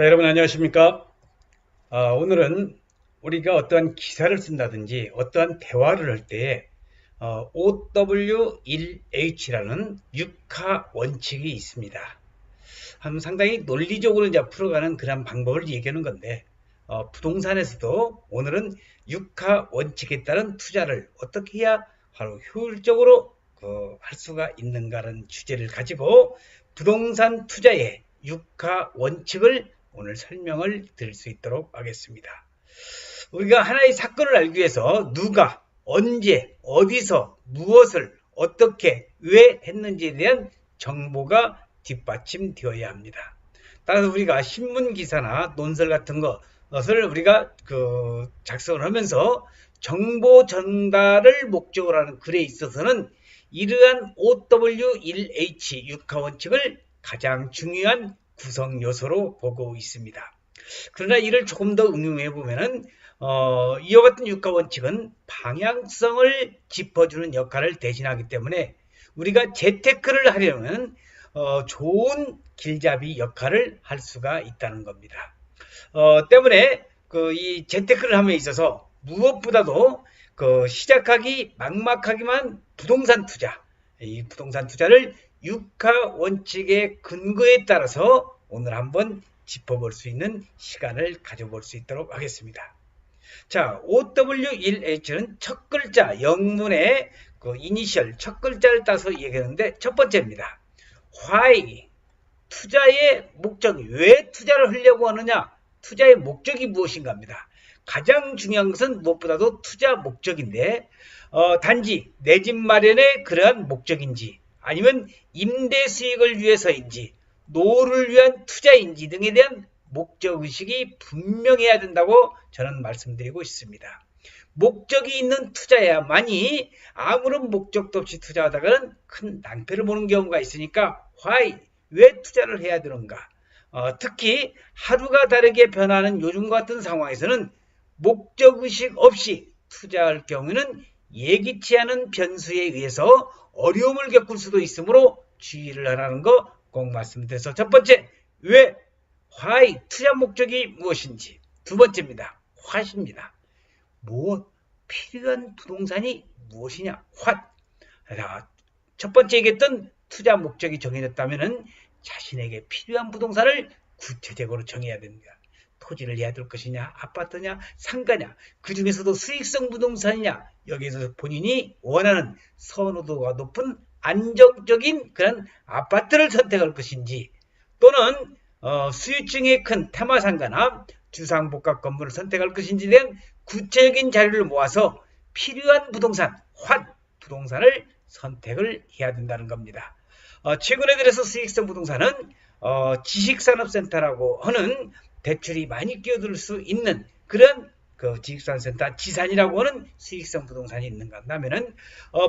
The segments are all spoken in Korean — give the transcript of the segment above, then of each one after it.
자, 여러분 안녕하십니까? 오늘은 우리가 어떠한 기사를 쓴다든지 어떠한 대화를 할 때에 OW1H라는 육하 원칙이 있습니다. 상당히 논리적으로 이제 풀어가는 그런 방법을 얘기하는 건데 부동산에서도 오늘은 육하 원칙에 따른 투자를 어떻게 해야 바로 효율적으로 할 수가 있는가라는 주제를 가지고 부동산 투자의 육하 원칙을 오늘 설명을 드릴 수 있도록 하겠습니다. 우리가 하나의 사건을 알기 위해서 누가, 언제, 어디서, 무엇을, 어떻게, 왜 했는지에 대한 정보가 뒷받침되어야 합니다. 따라서 우리가 신문기사나 논설 같은 것을 우리가 작성을 하면서 정보 전달을 목적으로 하는 글에 있어서는 이러한 OW1H 육하원칙을 가장 중요한 구성 요소로 보고 있습니다. 그러나 이를 조금 더 응용해 보면은 이와 같은 육하원칙은 방향성을 짚어주는 역할을 대신하기 때문에 우리가 재테크를 하려면 좋은 길잡이 역할을 할 수가 있다는 겁니다. 때문에 이 재테크를 함에 있어서 무엇보다도 시작하기 막막하기만 부동산 투자, 이 부동산 투자를 육하 원칙의 근거에 따라서 오늘 한번 짚어볼 수 있는 시간을 가져볼 수 있도록 하겠습니다. 자, OW1H는 첫 글자, 영문의 이니셜 첫 글자를 따서 얘기하는데 첫 번째입니다. Why? 투자의 목적이, 왜 투자를 하려고 하느냐? 투자의 목적이 무엇인가입니다. 가장 중요한 것은 무엇보다도 투자 목적인데 단지 내 집 마련의 그러한 목적인지 아니면 임대 수익을 위해서인지 노후를 위한 투자인지 등에 대한 목적의식이 분명해야 된다고 저는 말씀드리고 있습니다. 목적이 있는 투자야만이 아무런 목적도 없이 투자하다가는 큰 낭패를 보는 경우가 있으니까 why? 왜 투자를 해야 되는가? 특히 하루가 다르게 변하는 요즘 같은 상황에서는 목적의식 없이 투자할 경우는 예기치 않은 변수에 의해서 어려움을 겪을 수도 있으므로 주의를 하라는 거 꼭 말씀드려서 첫 번째, 왜? why? 투자 목적이 무엇인지. 두 번째입니다. what입니다. 필요한 부동산이 무엇이냐? what. 첫 번째 얘기했던 투자 목적이 정해졌다면 자신에게 필요한 부동산을 구체적으로 정해야 됩니다. 토지를 해야 될 것이냐, 아파트냐, 상가냐, 그 중에서도 수익성 부동산이냐, 여기에서 본인이 원하는 선호도가 높은 안정적인 그런 아파트를 선택할 것인지, 또는 수요층이 큰 테마상가나 주상복합 건물을 선택할 것인지에 대한 구체적인 자료를 모아서 필요한 부동산, 부동산을 선택을 해야 된다는 겁니다. 최근에 들어서 수익성 부동산은 지식산업센터라고 하는 대출이 많이 끼어들 수 있는 그런 지식산업센터 지산이라고 하는 수익성 부동산이 있는가 한다면은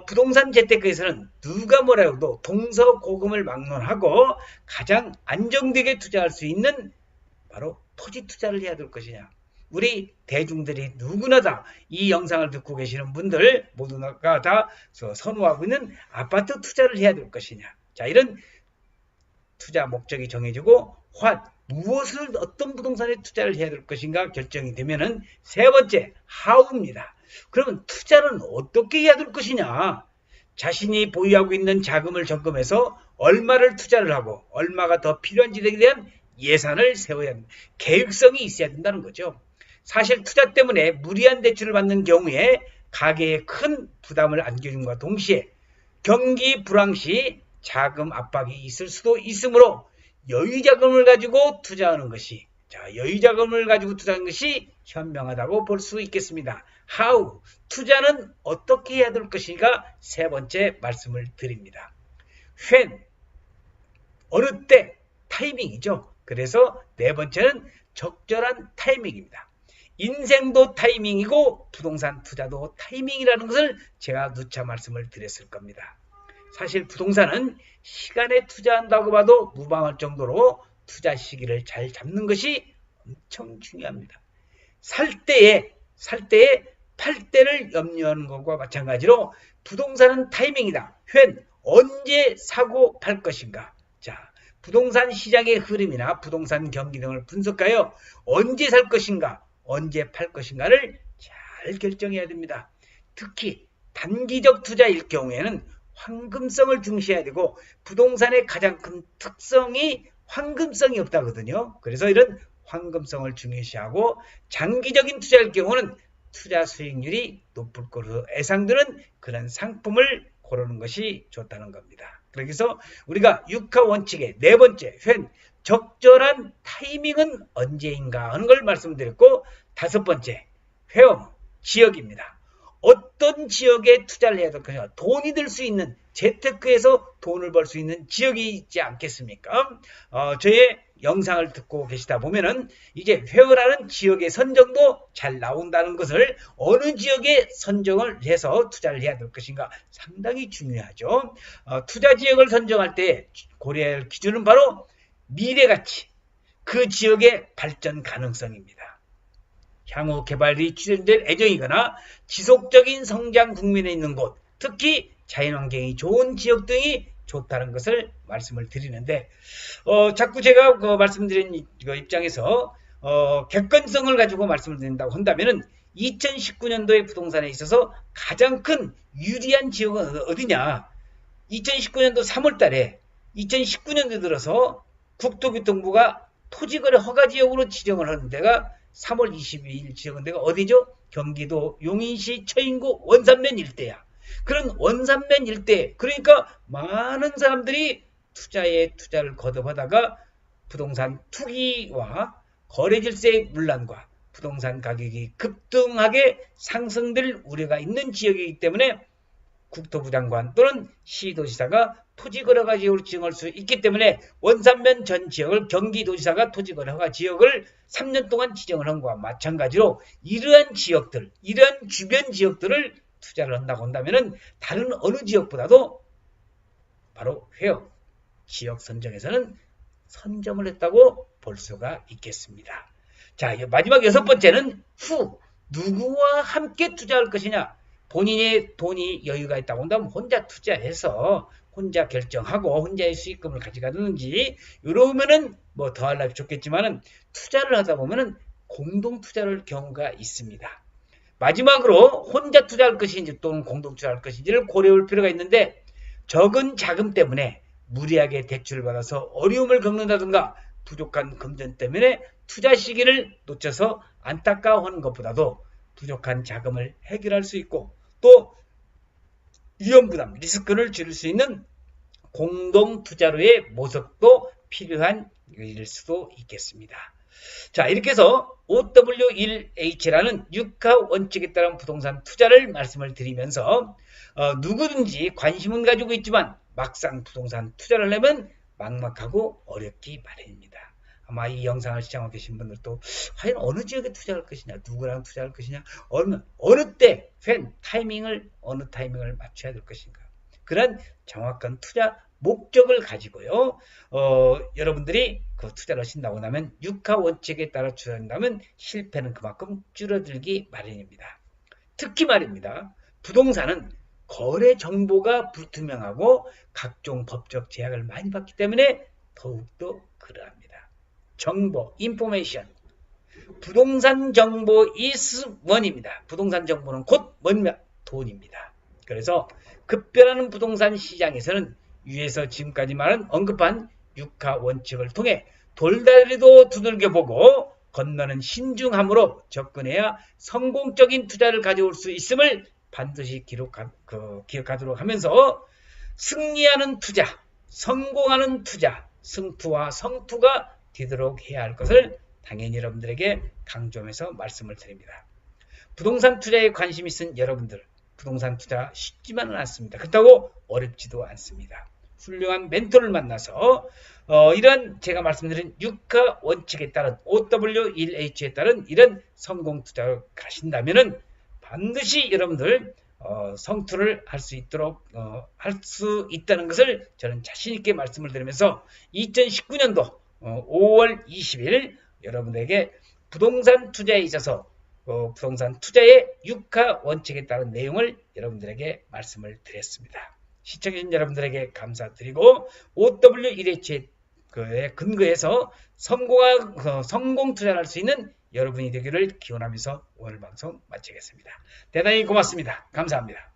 부동산 재테크에서는 누가 뭐라 해도 동서고금을 막론하고 가장 안정되게 투자할 수 있는 바로 토지 투자를 해야 될 것이냐. 우리 대중들이 누구나 다 이 영상을 듣고 계시는 분들 모두가 다 선호하고 있는 아파트 투자를 해야 될 것이냐. 자, 이런 투자 목적이 정해지고 무엇을 어떤 부동산에 투자를 해야 될 것인가 결정이 되면은 세 번째 how입니다. 그러면 투자는 어떻게 해야 될 것이냐? 자신이 보유하고 있는 자금을 점검해서 얼마를 투자를 하고 얼마가 더 필요한지에 대한 예산을 세워야 합니다. 계획성이 있어야 된다는 거죠. 사실 투자 때문에 무리한 대출을 받는 경우에 가계에 큰 부담을 안겨줌과 동시에 경기 불황 시 자금 압박이 있을 수도 있으므로 여유자금을 가지고 투자하는 것이 현명하다고 볼 수 있겠습니다. How? 투자는 어떻게 해야 될 것인가 세 번째 말씀을 드립니다. When? 어느 때? 타이밍이죠. 그래서 네 번째는 적절한 타이밍입니다. 인생도 타이밍이고 부동산 투자도 타이밍이라는 것을 제가 누차 말씀을 드렸을 겁니다. 사실 부동산은 시간에 투자한다고 봐도 무방할 정도로 투자 시기를 잘 잡는 것이 엄청 중요합니다. 살 때에 팔 때를 염려하는 것과 마찬가지로 부동산은 타이밍이다. 언제 사고 팔 것인가. 자, 부동산 시장의 흐름이나 부동산 경기 등을 분석하여 언제 살 것인가, 언제 팔 것인가를 잘 결정해야 됩니다. 특히 단기적 투자일 경우에는 황금성을 중시해야 되고 부동산의 가장 큰 특성이 황금성이 없다거든요. 그래서 이런 황금성을 중요시하고 장기적인 투자일 경우는 투자 수익률이 높을 것으로 예상되는 그런 상품을 고르는 것이 좋다는 겁니다. 그래서 우리가 유가 원칙의 네 번째, 적절한 타이밍은 언제인가 하는 걸 말씀드렸고, 다섯 번째, 지역입니다. 어떤 지역에 투자를 해야 될 것인가, 돈이 들 수 있는, 재테크에서 돈을 벌 수 있는 지역이 있지 않겠습니까? 저의 영상을 듣고 계시다 보면은 이제 회원하는 지역의 선정도 잘 나온다는 것을, 어느 지역에 선정을 해서 투자를 해야 될 것인가 상당히 중요하죠. 투자 지역을 선정할 때 고려할 기준은 바로 미래가치, 그 지역의 발전 가능성입니다. 향후 개발이 추진될 예정이거나 지속적인 성장 국면에 있는 곳, 특히 자연환경이 좋은 지역 등이 좋다는 것을 말씀을 드리는데, 자꾸 제가 말씀드린 입장에서 객관성을 가지고 말씀을 드린다고 한다면은 2019년도의 부동산에 있어서 가장 큰 유리한 지역은 어디냐? 2019년도 3월 달에 2019년도 들어서 국토교통부가 토지거래 허가지역으로 지정을 하는 데가 3월 22일 지정한 데가 어디죠? 경기도 용인시 처인구 원산면 일대야. 그런 원산면 일대, 그러니까 많은 사람들이 투자를 거듭하다가 부동산 투기와 거래질서의 문란과 부동산 가격이 급등하게 상승될 우려가 있는 지역이기 때문에 국토부 장관 또는 시도지사가 토지거래허가 지역으로 지정할 수 있기 때문에 원산면 전 지역을 경기도지사가 토지거래허가 지역을 3년 동안 지정을 한 것과 마찬가지로 이러한 지역들, 이러한 주변 지역들을 투자를 한다고 한다면은 다른 어느 지역보다도 바로 지역 선정에서는 선점을 했다고 볼 수가 있겠습니다. 자, 마지막 여섯 번째는 누구와 함께 투자할 것이냐. 본인의 돈이 여유가 있다고 한다면 혼자 투자해서 혼자 결정하고 혼자의 수익금을 가져가든지, 이러면은 뭐 더 하려면 좋겠지만은 투자를 하다 보면은 공동 투자를 경우가 있습니다. 마지막으로 혼자 투자할 것인지 또는 공동 투자할 것인지를 고려할 필요가 있는데, 적은 자금 때문에 무리하게 대출을 받아서 어려움을 겪는다든가 부족한 금전 때문에 투자 시기를 놓쳐서 안타까워하는 것보다도 부족한 자금을 해결할 수 있고 또 위험부담, 리스크를 줄일 수 있는 공동 투자로의 모색도 필요한 일일 수도 있겠습니다. 자, 이렇게 해서 OW1H라는 유가 원칙에 따른 부동산 투자를 말씀을 드리면서 누구든지 관심은 가지고 있지만 막상 부동산 투자를 하면 막막하고 어렵기 마련입니다. 아마 이 영상을 시청하고 계신 분들도 과연 어느 지역에 투자할 것이냐, 누구랑 투자할 것이냐, 어느 때, 어느 타이밍을 맞춰야 될 것인가, 그런 정확한 투자 목적을 가지고요, 여러분들이 그 투자를 하신다고 하면 유가 원칙에 따라 투자한다면 실패는 그만큼 줄어들기 마련입니다. 특히 말입니다, 부동산은 거래 정보가 불투명하고 각종 법적 제약을 많이 받기 때문에 더욱더 그러합니다. 정보, 인포메이션. 부동산 정보 is money입니다. 부동산 정보는 곧 돈입니다. 그래서 급변하는 부동산 시장에서는 위에서 지금까지 언급한 유가 원칙을 통해 돌다리도 두들겨보고 건너는 신중함으로 접근해야 성공적인 투자를 가져올 수 있음을 반드시 기억하도록 하면서 승리하는 투자, 성공하는 투자, 승투와 성투가 되도록 해야 할 것을 당연히 여러분들에게 강조하면서 말씀을 드립니다. 부동산 투자에 관심 있은 여러분들, 부동산 투자 쉽지만은 않습니다. 그렇다고 어렵지도 않습니다. 훌륭한 멘토를 만나서 이런 제가 말씀드린 유가 원칙에 따른 OW1H에 따른 이런 성공 투자를 가신다면은 반드시 여러분들 성투를 할 수 있도록 할 수 있다는 것을 저는 자신 있게 말씀을 드리면서 2019년도 5월 20일 여러분들에게 부동산 투자에 있어서 부동산 투자의 유가 원칙에 따른 내용을 여러분들에게 말씀을 드렸습니다. 시청해주신 여러분들에게 감사드리고 OW1H에 그에 근거해서 성공 투자를 할 수 있는 여러분이 되기를 기원하면서 오늘 방송 마치겠습니다. 대단히 고맙습니다. 감사합니다.